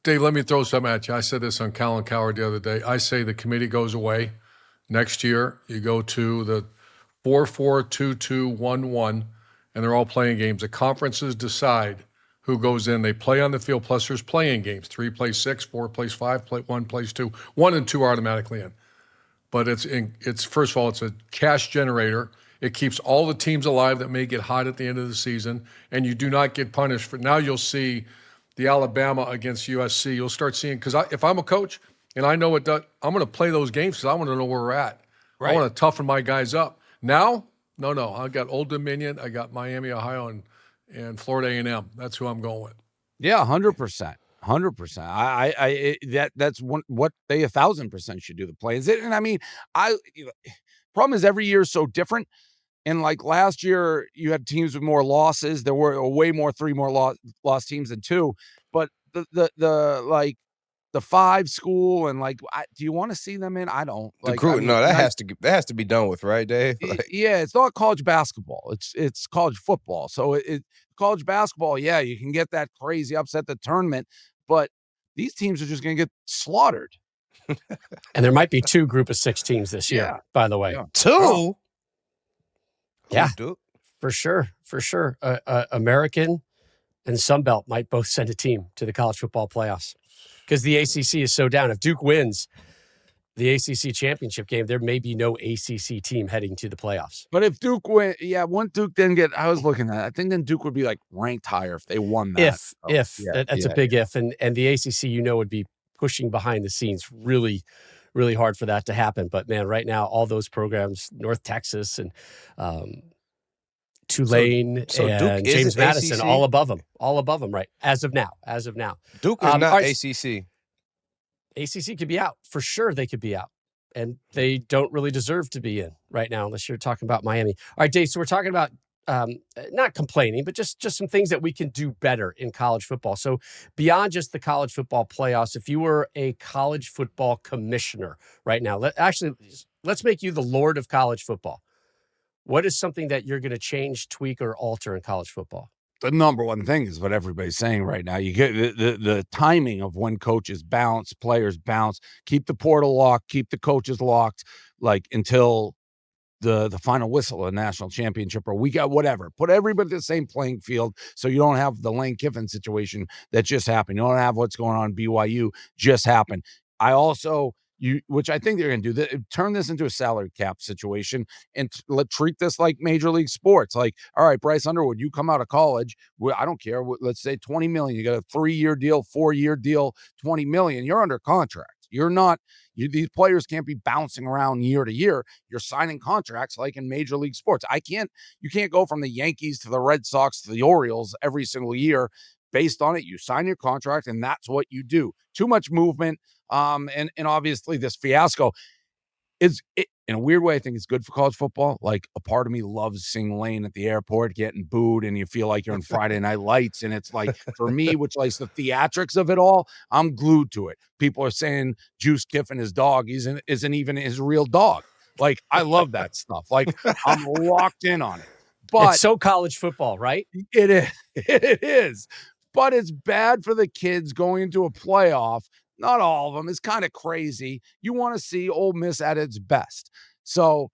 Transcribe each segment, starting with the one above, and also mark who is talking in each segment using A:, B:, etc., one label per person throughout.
A: Dave, let me throw something at you. I said this on Colin Coward the other day. I say the committee goes away next year. You go to the 4-4-2-2-1-1, and they're all playing games. The conferences decide who goes in. They play on the field, plus there's playing games. 3 plays 6, 4 plays 5, 1 plays 2. 1 and 2 are automatically in. But it's first of all, it's a cash generator. It keeps all the teams alive that may get hot at the end of the season, and you do not get punished for. Now you'll see the Alabama against USC. You'll start seeing, because if I'm a coach and I know I'm going to play those games because I want to know where we're at. Right. I want to toughen my guys up. Now, no. I got Old Dominion, I got Miami, Ohio, and Florida A&M. That's who I'm going with.
B: Yeah, 100%. 100%. That's what they 1,000% should do. The play is it, and I mean, problem is every year is so different. And like last year, you had teams with more losses. There were way more 3 more lost teams than 2. But the 5 school and do you want to see them in? I don't.
C: That has to be done with, right, Dave?
B: Yeah, it's not college basketball. It's college football. So college basketball, yeah, you can get that crazy upset the tournament, but these teams are just going to get slaughtered.
D: And there might be 2 group of 6 teams this year, by the way.
C: Yeah. 2?
D: Yeah, for sure. American and Sunbelt might both send a team to the college football playoffs because the ACC is so down. If Duke wins the ACC championship game, there may be no ACC team heading to the playoffs.
B: But if Duke win, once Duke didn't get, I was looking at it, I think then Duke would be ranked higher if they won that.
D: That's a big if. And the ACC, would be pushing behind the scenes really, really hard for that to happen. But man, right now, all those programs, North Texas and Tulane and James Madison,
C: ACC?
D: all above them, right? As of now.
C: Duke is not ACC.
D: ACC could be out. For sure they could be out. And they don't really deserve to be in right now, unless you're talking about Miami. All right, Dave, so we're talking about not complaining, but just some things that we can do better in college football. So beyond just the college football playoffs, if you were a college football commissioner right now, let's make you the Lord of college football. What is something that you're going to change, tweak, or alter in college football?
B: The number one thing is what everybody's saying right now. You get the timing of when coaches bounce, players bounce, keep the portal locked, keep the coaches locked, until the final whistle of the national championship or we got whatever. Put everybody at the same playing field so you don't have the Lane Kiffin situation that just happened. You don't have what's going on in BYU just happened. I also, which I think they're going to do, turn this into a salary cap situation and treat this like Major League Sports. All right, Bryce Underwood, you come out of college, I don't care, let's say $20 million. You got a 3-year deal, 4-year deal, $20 million. You're under contract. You're not. These players can't be bouncing around year to year. You're signing contracts like in Major League Sports. You can't go from the Yankees to the Red Sox to the Orioles every single year based on it. You sign your contract, and that's what you do. Too much movement, and obviously this fiasco is, in a weird way, I think it's good for college football. A part of me loves seeing Lane at the airport getting booed, and you feel like you're in Friday Night Lights. And it's for me, which likes the theatrics of it all, I'm glued to it. People are saying Juice Kiffin, his dog, isn't even his real dog. I love that stuff. I'm locked in on it. But
D: it's so college football, right?
B: It is. It is. But it's bad for the kids going into a playoff. Not all of them. It's kind of crazy. You want to see Ole Miss at its best. So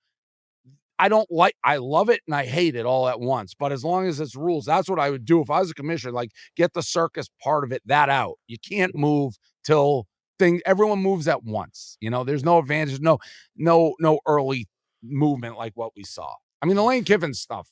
B: I love it and I hate it all at once. But as long as it's rules, that's what I would do if I was a commissioner. Get the circus part of it, that out. You can't move till everyone moves at once. There's no advantage, no early movement like what we saw. I mean, the Lane Kiffin stuff.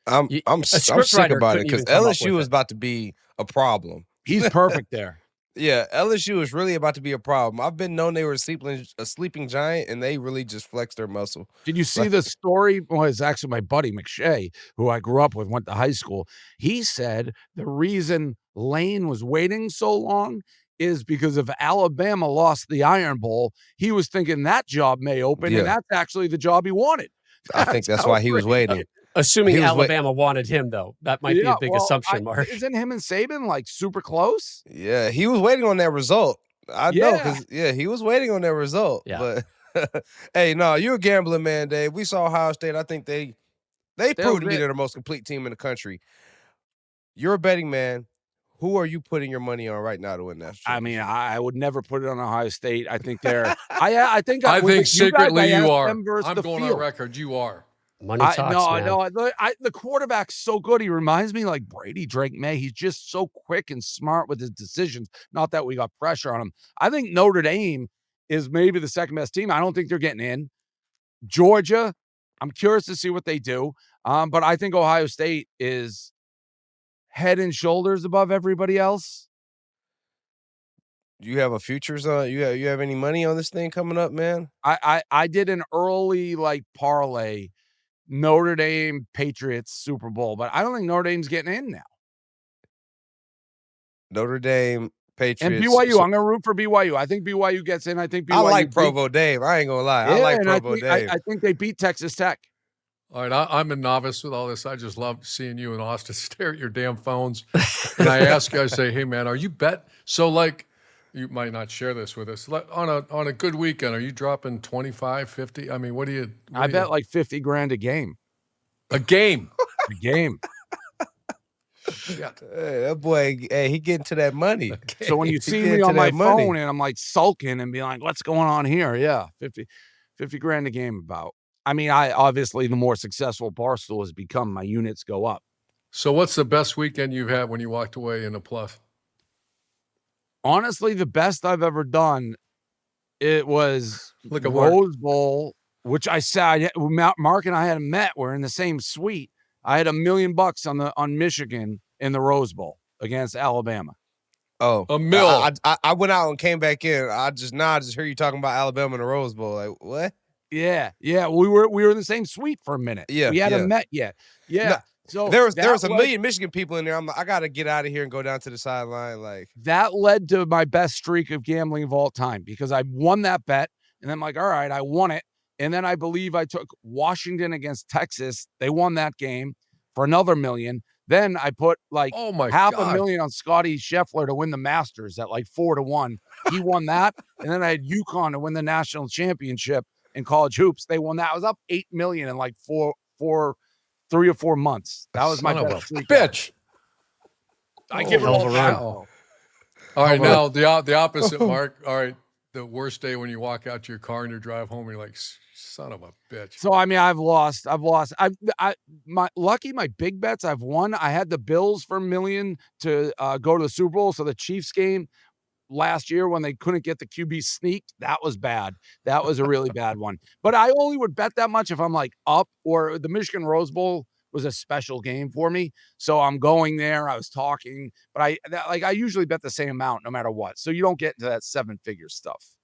C: I'm sick about it because LSU is about to be a problem.
B: He's perfect there.
C: Yeah, LSU is really about to be a problem. I've been known they were a sleeping giant, and they really just flexed their muscle.
B: Did you see the story? Well, it's actually my buddy McShay, who I grew up with, went to high school. He said the reason Lane was waiting so long is because if Alabama lost the Iron Bowl, he was thinking that job may open, and that's actually the job he wanted.
C: I think that's why he was waiting.
D: Assuming Alabama wanted him, though. That might be a big assumption, Mark.
B: Isn't him and Saban super close?
C: Yeah, he was waiting on that result. I know, because he was waiting on that result.
D: Yeah.
C: But hey, no, you're a gambling man, Dave. We saw Ohio State. I think they proved to be the most complete team in the country. You're a betting man. Who are you putting your money on right now to win that?
B: I mean,
C: championship?
B: I would never put it on Ohio State. I think they're. I think
A: I
B: with
A: think
B: you guys,
A: secretly
B: I
A: you
B: asked
A: are.
B: them versus
A: I'm
B: the
A: going on
B: field.
A: record. You are.
D: Money talks, man.
B: The quarterback's so good. He reminds me like Brady Drake May. He's just so quick and smart with his decisions. Not that we got pressure on him. I think Notre Dame is maybe the second best team. I don't think they're getting in. Georgia, I'm curious to see what they do. But I think Ohio State is head and shoulders above everybody else.
C: Do you have a futures on? You have any money on this thing coming up, man?
B: I did an early like parlay Notre Dame Patriots Super Bowl, but I don't think Notre Dame's getting in now.
C: Notre Dame Patriots
B: And BYU, I'm going to root for BYU. I think BYU gets in. I think BYU.
C: I like Provo Dave. I ain't gonna lie. I like Provo Dave.
B: I think they beat Texas Tech.
A: All right, I'm a novice with all this. I just love seeing you and Austin stare at your damn phones. And I ask you, I say, hey, man, are you bet? So, like, you might not share this with us. On a good weekend, are you dropping 25, 50? I mean, what do you –
B: I bet like 50 grand a game.
A: A game.
B: A game.
A: Shit.
C: Hey, that boy, hey, he getting to that money.
B: So when you
C: He
B: see
C: getting
B: me
C: to
B: on my
C: that money.
B: phone and I'm like sulking and being like, what's going on here? Yeah, 50 grand a game about. I mean, I obviously the more successful Barstool has become, my units go up.
A: So what's the best weekend you've had when you walked away in a plus?
B: Honestly, the best I've ever done, it was
A: Look at Mark.
B: Rose Bowl, which I said Mark and I hadn't met. We're in the same suite. I had $1 million on Michigan in the Rose Bowl against Alabama.
C: Oh,
A: A mill.
C: I went out and came back in. I just heard you talking about Alabama and the Rose Bowl. Like what?
B: Yeah. We were in the same suite for a minute.
C: Yeah,
B: we hadn't
C: yeah.
B: met yet. Yeah.
C: No,
B: So
C: there was
B: that
C: a million Michigan people in there. I'm like, I gotta get out of here and go down to the sideline. Like
B: that led to my best streak of gambling of all time because I won that bet, and I'm like, all right, I won it. And then I believe I took Washington against Texas. They won that game for another $1 million. Then I put like
A: Oh, my
B: half
A: God.
B: $1 million on Scotty Scheffler to win the Masters at like 4-1. He won that. And then I had UConn to win the national championship in college hoops. They won that. I was up $8 million in like 3 or 4 months. That was my
A: Son of
B: best
A: a
B: streak.
A: bitch.
B: I give it
D: hell of
B: all
D: a
B: back.
D: run.
A: All right, now the opposite, Mark. All right, the worst day when you walk out to your car and you drive home, you're like, son of a bitch.
B: So I mean, I've lost. My big bets I've won. I had the Bills for $1 million to go to the Super Bowl. So the Chiefs game last year when they couldn't get the QB sneak, that was bad. That was a really bad one. But I only would bet that much if I'm like up, or the Michigan Rose Bowl was a special game for me. So I'm going there. I was talking, but I usually bet the same amount no matter what. So you don't get into that 7-figure stuff.